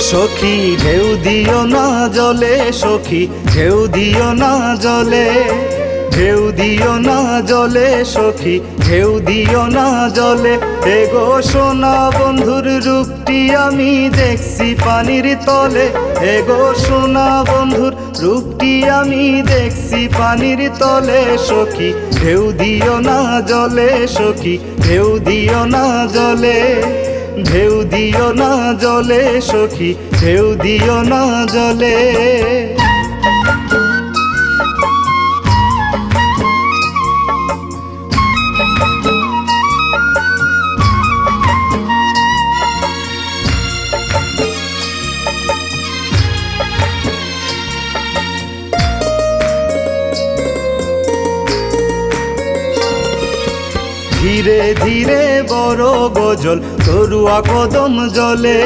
সখী ঢেউ দিও না জলে, সখী ঢেউ দিও না জলে, ঢেউ দিও না জলে, সখী ঢেউ দিও না জলে। এগো সোনা বন্ধুর রূপটি আমি দেখছি পানির তলে, এগো সোনা বন্ধুর রূপটি আমি দেখছি পানির তলে। সখী ঢেউ দিও না জলে, সখী ঢেউ দিও না জলে, ঢেউ দিও না জলে, সখী ঢেউ দিও না জলে। ধীরে ধীরে বড় গজল তরুয়া কদম জলে,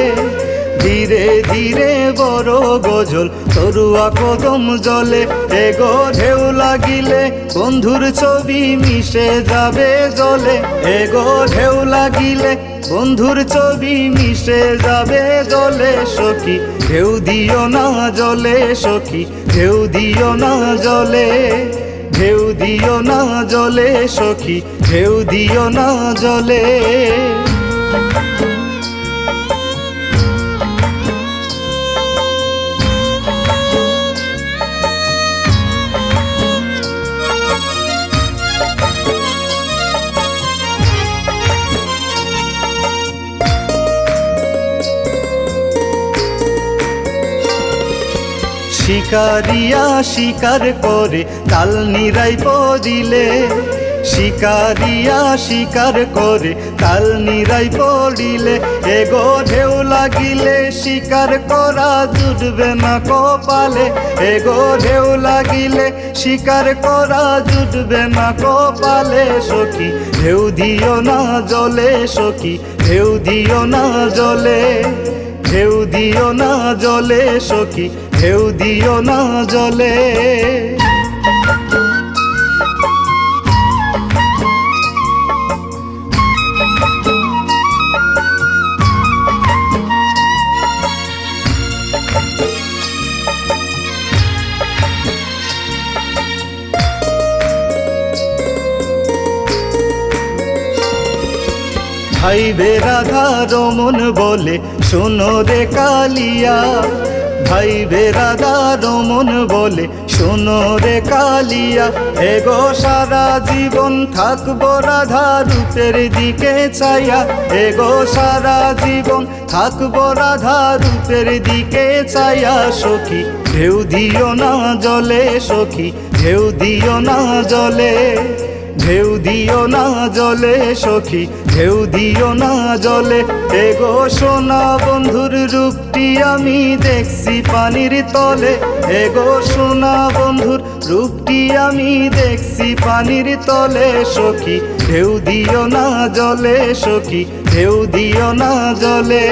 ধীরে ধীরে বড় গজল তরুয়া কদম জলে। এগো ঢেউ লাগিলে বন্ধুর ছবি মিশে যাবে জলে, এগো ঢেউ লাগিলে বন্ধুর ছবি মিশে যাবে জলে। সখী ঢেউ দিও না জলে, সখী ঢেউ দিও না জলে, ঢেউ দিও না জলে, সখী ঢেউ দিও না জলে। শিকারিয়া শিকার করে তাল নিরাই পড়িলে, শিকারিয়া শিকার করে তাল নিরাই পড়িলে। এগো ঢেউ লাগিলে শিকার করা জুটবে না কপালে, এগো ঢেউ লাগিলে শিকার করা জুটবে না কপালে। সখী ঢেউ দিও না জলে, সখী ঢেউ দিও না জলে, ঢেউ দিও না জলে, সখী ঢেউ দিও না জলে। ভাইবে রাধা রমন বলে শোনো রে কালিয়া, ভাইবে রাধা রমন বলে শোনো রে কালিয়া। এগো সারা জীবন থাকবো রাধা রূপের দিকে চাইয়া, এগো সারা জীবন থাকবো রাধা রূপের দিকে চাইয়া। সখী ঢেউ দিও না জলে, সখী ঢেউ দিও না জলে, ঢেউ দিও না জলে, সখী ঢেউ দিও না জলে। এগো সোনা বন্ধুর রূপটি আমি দেখছি পানির তলে, এগো সোনা বন্ধুর রূপটি আমি দেখছি পানির তলে। সখী ঢেউ দিও না জলে, সখী ঢেউ দিও না জলে,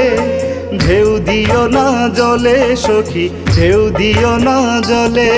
ঢেউ দিও না জলে, সখী ঢেউ দিও না জলে।